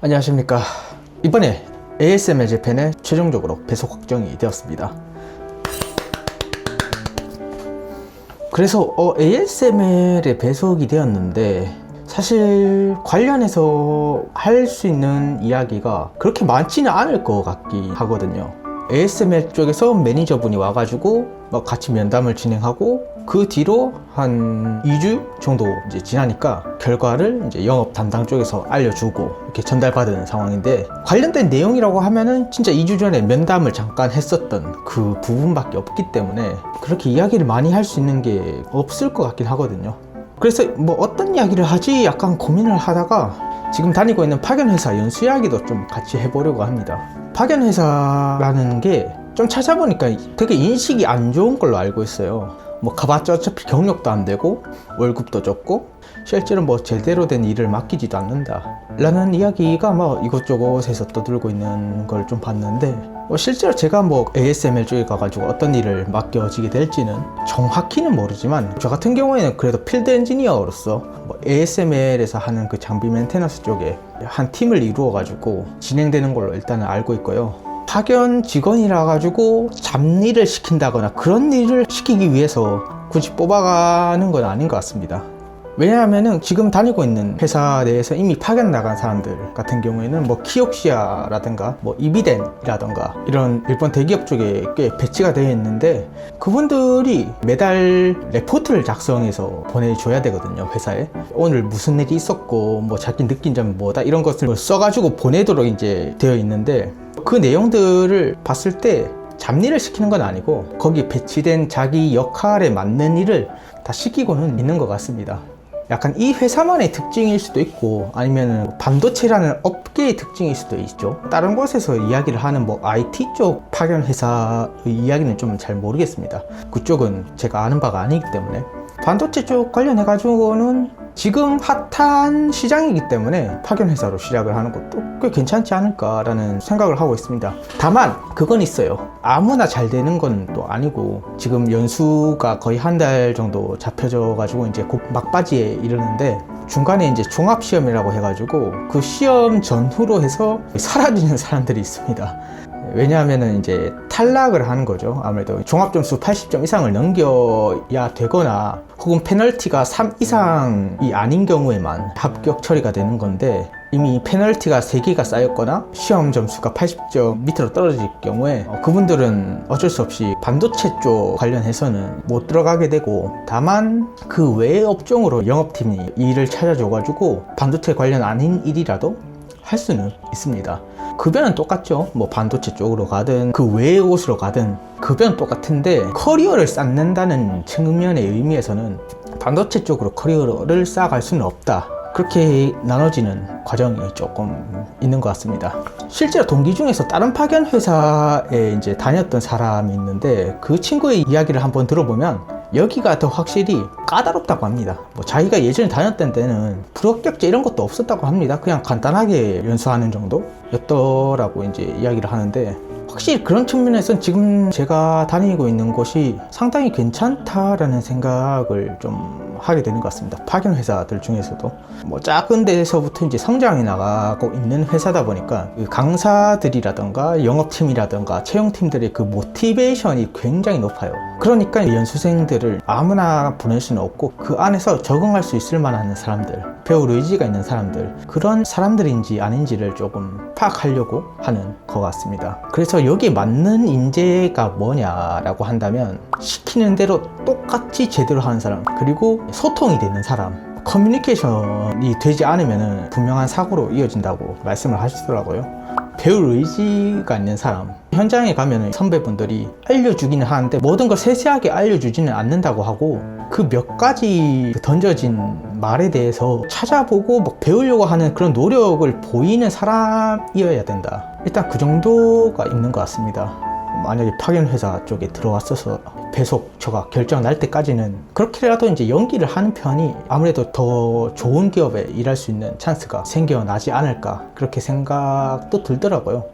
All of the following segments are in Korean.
안녕하십니까. 이번에 ASMR 재팬에 최종적으로 배속 확정이 되었습니다. 그래서 ASMR에 배속이 되었는데 사실 관련해서 할 수 있는 이야기가 그렇게 많지는 않을 것 같긴 하거든요. ASMR 쪽에서 매니저분이 와가지고 같이 면담을 진행하고 그 뒤로 한 2주 정도 이제 지나니까 결과를 이제 영업 담당 쪽에서 알려주고 이렇게 전달받은 상황인데, 관련된 내용이라고 하면은 진짜 2주 전에 면담을 잠깐 했었던 그 부분밖에 없기 때문에 그렇게 이야기를 많이 할 수 있는 게 없을 것 같긴 하거든요. 그래서 어떤 이야기를 하지 약간 고민을 하다가 지금 다니고 있는 파견회사 연수 이야기도 좀 같이 해보려고 합니다. 파견회사라는 게 좀 찾아보니까 되게 인식이 안 좋은 걸로 알고 있어요. 가봤자 어차피 경력도 안 되고 월급도 적고 실제로 제대로 된 일을 맡기지도 않는다 라는 이야기가 이곳저곳에서 떠들고 있는 걸 좀 봤는데, 실제로 제가 ASMR 쪽에 가가지고 어떤 일을 맡겨지게 될지는 정확히는 모르지만 저 같은 경우에는 그래도 필드 엔지니어로서 ASMR에서 하는 그 장비 메인테너스 쪽에 한 팀을 이루어 가지고 진행되는 걸로 일단은 알고 있고요. 파견 직원이라 가지고 잡일을 시킨다거나 그런 일을 시키기 위해서 굳이 뽑아가는 건 아닌 것 같습니다. 왜냐하면은 지금 다니고 있는 회사 내에서 이미 파견 나간 사람들 같은 경우에는 키옥시아라든가 이비덴이라든가 이런 일본 대기업 쪽에 꽤 배치가 되어 있는데, 그분들이 매달 레포트를 작성해서 보내줘야 되거든요. 회사에 오늘 무슨 일이 있었고 자기 느낀 점은 뭐다 이런 것을 써가지고 보내도록 이제 되어 있는데, 그 내용들을 봤을 때 잡일을 시키는 건 아니고 거기에 배치된 자기 역할에 맞는 일을 다 시키고는 있는 것 같습니다. 약간 이 회사만의 특징일 수도 있고 아니면 반도체라는 업계의 특징일 수도 있죠. 다른 곳에서 이야기를 하는 IT 쪽 파견 회사의 이야기는 좀 잘 모르겠습니다. 그쪽은 제가 아는 바가 아니기 때문에. 반도체 쪽 관련해 가지고는 지금 핫한 시장이기 때문에 파견 회사로 시작을 하는 것도 꽤 괜찮지 않을까라는 생각을 하고 있습니다. 다만 그건 있어요. 아무나 잘 되는 건 또 아니고 지금 연수가 거의 한 달 정도 잡혀져 가지고 이제 곧 막바지에 이르는데, 중간에 이제 종합시험이라고 해가지고 그 시험 전후로 해서 사라지는 사람들이 있습니다. 왜냐하면은 이제 탈락을 하는 거죠. 아무래도 종합점수 80점 이상을 넘겨야 되거나 혹은 페널티가 3 이상이 아닌 경우에만 합격 처리가 되는 건데, 이미 페널티가 3개가 쌓였거나 시험 점수가 80점 밑으로 떨어질 경우에 그분들은 어쩔 수 없이 반도체 쪽 관련해서는 못 들어가게 되고, 다만 그 외의 업종으로 영업팀이 일을 찾아줘가지고 반도체 관련 아닌 일이라도 할 수는 있습니다. 급여는 똑같죠. 반도체 쪽으로 가든 그 외의 곳으로 가든 급여는 똑같은데, 커리어를 쌓는다는 측면의 의미에서는 반도체 쪽으로 커리어를 쌓아갈 수는 없다, 그렇게 나눠지는 과정이 조금 있는 것 같습니다. 실제로 동기 중에서 다른 파견 회사에 이제 다녔던 사람이 있는데 그 친구의 이야기를 한번 들어보면 여기가 더 확실히 까다롭다고 합니다. 자기가 예전에 다녔던 때는 불합격자 이런 것도 없었다고 합니다. 그냥 간단하게 연수하는 정도였더라고 이제 이야기를 하는데, 확실히 그런 측면에서는 지금 제가 다니고 있는 곳이 상당히 괜찮다라는 생각을 좀 하게 되는 것 같습니다. 파견 회사들 중에서도 작은 데서부터 이제 성장해 나가고 있는 회사다 보니까 강사들이라던가 영업팀이라던가 채용팀들의 그 모티베이션이 굉장히 높아요. 그러니까 연수생들을 아무나 보낼 수는 없고 그 안에서 적응할 수 있을 만한 사람들, 배울 의지가 있는 사람들, 그런 사람들인지 아닌지를 조금 파악하려고 하는 것 같습니다. 그래서 여기에 맞는 인재가 뭐냐라고 한다면 시키는 대로 똑같이 제대로 하는 사람, 그리고 소통이 되는 사람, 커뮤니케이션이 되지 않으면 분명한 사고로 이어진다고 말씀을 하시더라고요. 배울 의지가 있는 사람, 현장에 가면 선배분들이 알려주기는 하는데 모든 걸 세세하게 알려주지는 않는다고 하고, 그 몇 가지 던져진 말에 대해서 찾아보고 배우려고 하는 그런 노력을 보이는 사람이어야 된다. 일단 그 정도가 있는 것 같습니다. 만약에 파견 회사 쪽에 들어왔어서 배속 저가 결정 날 때까지는 그렇게라도 이제 연기를 하는 편이 아무래도 더 좋은 기업에 일할 수 있는 찬스가 생겨나지 않을까, 그렇게 생각도 들더라고요.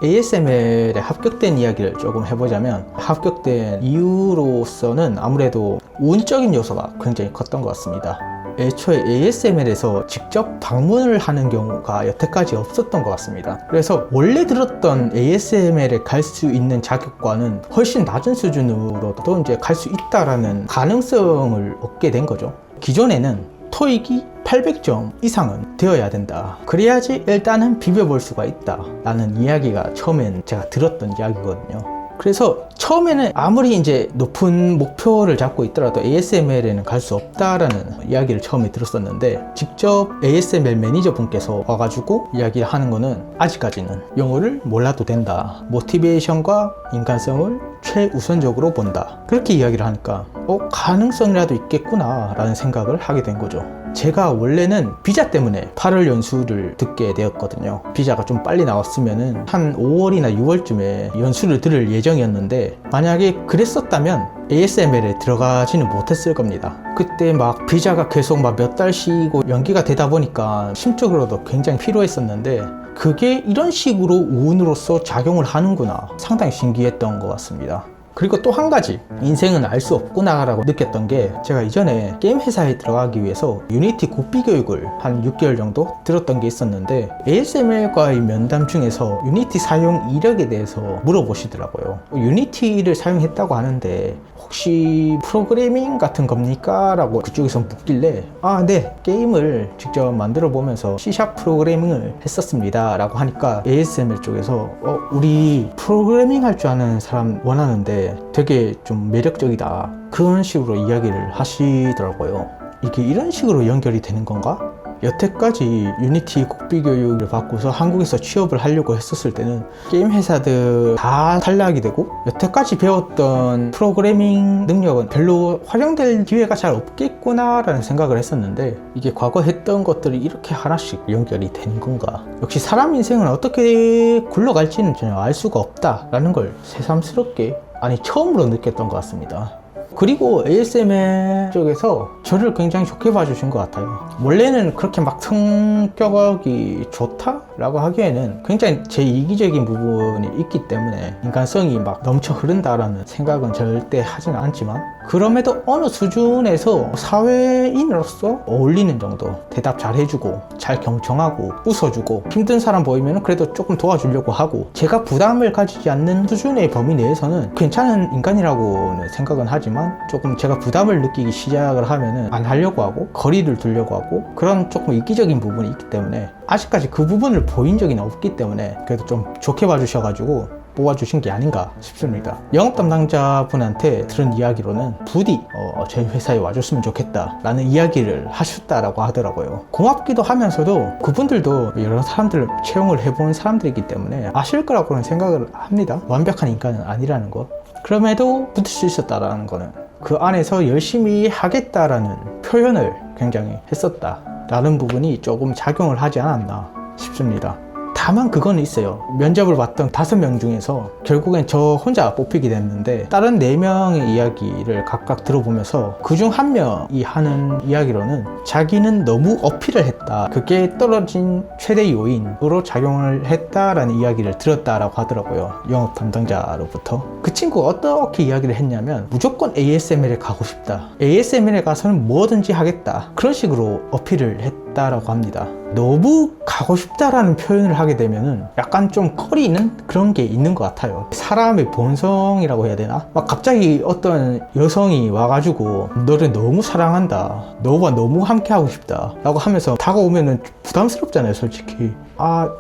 ASMR에 합격된 이야기를 조금 해보자면, 합격된 이유로서는 아무래도 운적인 요소가 굉장히 컸던 것 같습니다. 애초에 ASML에서 직접 방문을 하는 경우가 여태까지 없었던 것 같습니다. 그래서 원래 들었던 ASML에 갈 수 있는 자격과는 훨씬 낮은 수준으로도 이제 갈 수 있다라는 가능성을 얻게 된 거죠. 기존에는 토익이 800점 이상은 되어야 된다. 그래야지 일단은 비벼볼 수가 있다 라는 이야기가 처음엔 제가 들었던 이야기거든요. 그래서 처음에는 아무리 이제 높은 목표를 잡고 있더라도 ASML에는 갈 수 없다라는 이야기를 처음에 들었었는데, 직접 ASML 매니저분께서 와가지고 이야기를 하는 거는 아직까지는 영어를 몰라도 된다. 모티베이션과 인간성을 최우선적으로 본다. 그렇게 이야기를 하니까 가능성이라도 있겠구나 라는 생각을 하게 된 거죠. 제가 원래는 비자 때문에 8월 연수를 듣게 되었거든요. 비자가 좀 빨리 나왔으면은 한 5월이나 6월쯤에 연수를 들을 예정이었는데, 만약에 그랬었다면 ASML에 들어가지는 못했을 겁니다. 그때 막 비자가 계속 막 몇 달 쉬고 연기가 되다 보니까 심적으로도 굉장히 피로했었는데, 그게 이런 식으로 운으로서 작용을 하는구나, 상당히 신기했던 것 같습니다. 그리고 또 한 가지, 인생은 알 수 없구나 라고 느꼈던 게, 제가 이전에 게임 회사에 들어가기 위해서 유니티 국비 교육을 한 6개월 정도 들었던 게 있었는데, ASML과의 면담 중에서 유니티 사용 이력에 대해서 물어보시더라고요. 유니티를 사용했다고 하는데 혹시 프로그래밍 같은 겁니까? 라고 그쪽에서 묻길래, 네, 게임을 직접 만들어 보면서 C# 프로그래밍을 했었습니다 라고 하니까, ASML 쪽에서 우리 프로그래밍 할 줄 아는 사람 원하는데 되게 좀 매력적이다, 그런 식으로 이야기를 하시더라고요. 이게 이런 식으로 연결이 되는 건가? 여태까지 유니티 국비 교육을 받고서 한국에서 취업을 하려고 했었을 때는 게임 회사들 다 탈락이 되고, 여태까지 배웠던 프로그래밍 능력은 별로 활용될 기회가 잘 없겠구나 라는 생각을 했었는데, 이게 과거 했던 것들이 이렇게 하나씩 연결이 되는 건가? 역시 사람 인생은 어떻게 굴러갈지는 전혀 알 수가 없다 라는 걸 새삼스럽게, 처음으로 느꼈던 것 같습니다. 그리고 ASML 쪽에서 저를 굉장히 좋게 봐주신 것 같아요. 원래는 그렇게 막 성격이 좋다라고 하기에는 굉장히 제 이기적인 부분이 있기 때문에 인간성이 막 넘쳐 흐른다라는 생각은 절대 하지는 않지만, 그럼에도 어느 수준에서 사회인으로서 어울리는 정도, 대답 잘 해주고 잘 경청하고 웃어주고, 힘든 사람 보이면 그래도 조금 도와주려고 하고, 제가 부담을 가지지 않는 수준의 범위 내에서는 괜찮은 인간이라고는 생각은 하지만, 조금 제가 부담을 느끼기 시작을 하면은 안 하려고 하고 거리를 두려고 하고, 그런 조금 이기적인 부분이 있기 때문에 아직까지 그 부분을 보인 적이 없기 때문에 그래도 좀 좋게 봐주셔가지고 뽑아주신 게 아닌가 싶습니다. 영업 담당자분한테 들은 이야기로는 부디 저희 회사에 와줬으면 좋겠다 라는 이야기를 하셨다라고 하더라고요. 고맙기도 하면서도 그분들도 여러 사람들을 채용을 해본 사람들이기 때문에 아실 거라고는 생각을 합니다. 완벽한 인간은 아니라는 거. 그럼에도 붙을 수 있었다라는 거는 그 안에서 열심히 하겠다라는 표현을 굉장히 했었다라는 부분이 조금 작용을 하지 않았나 싶습니다. 다만 그건 있어요. 면접을 봤던 5명 중에서 결국엔 저 혼자 뽑히게 됐는데, 다른 4명의 이야기를 각각 들어보면서 그중 1명이 하는 이야기로는 자기는 너무 어필을 했다, 그게 떨어진 최대 요인으로 작용을 했다라는 이야기를 들었다라고 하더라고요. 영업 담당자로부터. 그 친구가 어떻게 이야기를 했냐면, 무조건 ASML에 가고 싶다, ASML에 가서는 뭐든지 하겠다, 그런 식으로 어필을 했다라고 합니다. 너무 가고 싶다라는 표현을 하게 되면은 약간 좀 꺼리는 그런 게 있는 것 같아요. 사람의 본성이라고 해야 되나? 막 갑자기 어떤 여성이 와가지고 너를 너무 사랑한다, 너와 너무 함께 하고 싶다 라고 하면서 다가오면은 부담스럽잖아요, 솔직히.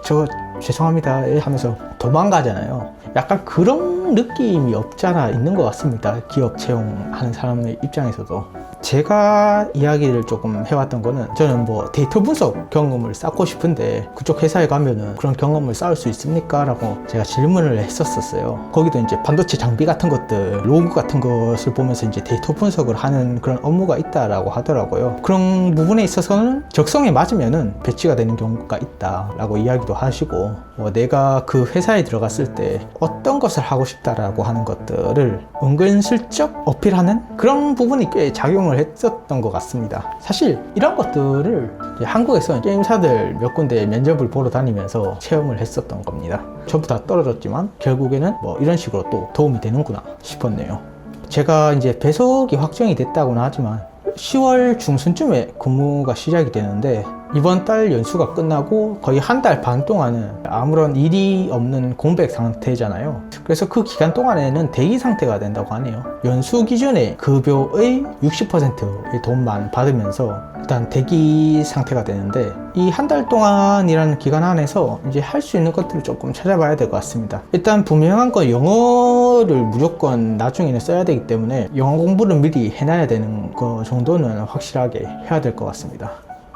저 죄송합니다 하면서 도망가잖아요. 약간 그런 느낌이 없잖아 있는 것 같습니다. 기업 채용하는 사람의 입장에서도. 제가 이야기를 조금 해왔던 거는, 저는 뭐 데이터 분석 경험을 쌓고 싶은데 그쪽 회사에 가면은 그런 경험을 쌓을 수 있습니까? 라고 제가 질문을 했었어요. 거기도 이제 반도체 장비 같은 것들, 로그 같은 것을 보면서 이제 데이터 분석을 하는 그런 업무가 있다라고 하더라고요. 그런 부분에 있어서는 적성에 맞으면은 배치가 되는 경우가 있다라고 이야기도 하시고, 내가 그 회사에 들어갔을 때 어떤 것을 하고 싶다라고 하는 것들을 은근슬쩍 어필하는 그런 부분이 꽤 작용을 했었던 것 같습니다. 사실 이런 것들을 한국에서 게임사들 몇 군데 면접을 보러 다니면서 체험을 했었던 겁니다. 전부 다 떨어졌지만 결국에는 뭐 이런 식으로 또 도움이 되는구나 싶었네요. 제가 이제 배석이 확정이 됐다고는 하지만 10월 중순쯤에 근무가 시작이 되는데 이번 달 연수가 끝나고 거의 한 달 반 동안은 아무런 일이 없는 공백 상태잖아요. 그래서 그 기간 동안에는 대기 상태가 된다고 하네요. 연수 기준의 급여의 60%의 돈만 받으면서 일단 대기 상태가 되는데 이 한 달 동안이라는 기간 안에서 이제 할 수 있는 것들을 조금 찾아봐야 될 것 같습니다. 일단 분명한 건 영어를 무조건 나중에는 써야 되기 때문에 영어 공부를 미리 해놔야 되는 거 정도는 확실하게 해야 될 것 같습니다.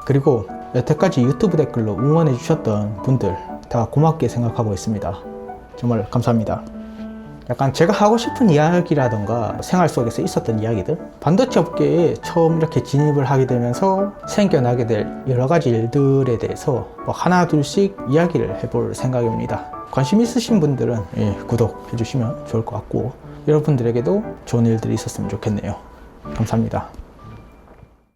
그리고 여태까지 유튜브 댓글로 응원해 주셨던 분들 다 고맙게 생각하고 있습니다. 정말 감사합니다. 약간 제가 하고 싶은 이야기라던가 생활 속에서 있었던 이야기들, 반도체 업계에 처음 이렇게 진입을 하게 되면서 생겨나게 될 여러 가지 일들에 대해서 하나 둘씩 이야기를 해볼 생각입니다. 관심 있으신 분들은 구독해 주시면 좋을 것 같고 여러분들에게도 좋은 일들이 있었으면 좋겠네요. 감사합니다.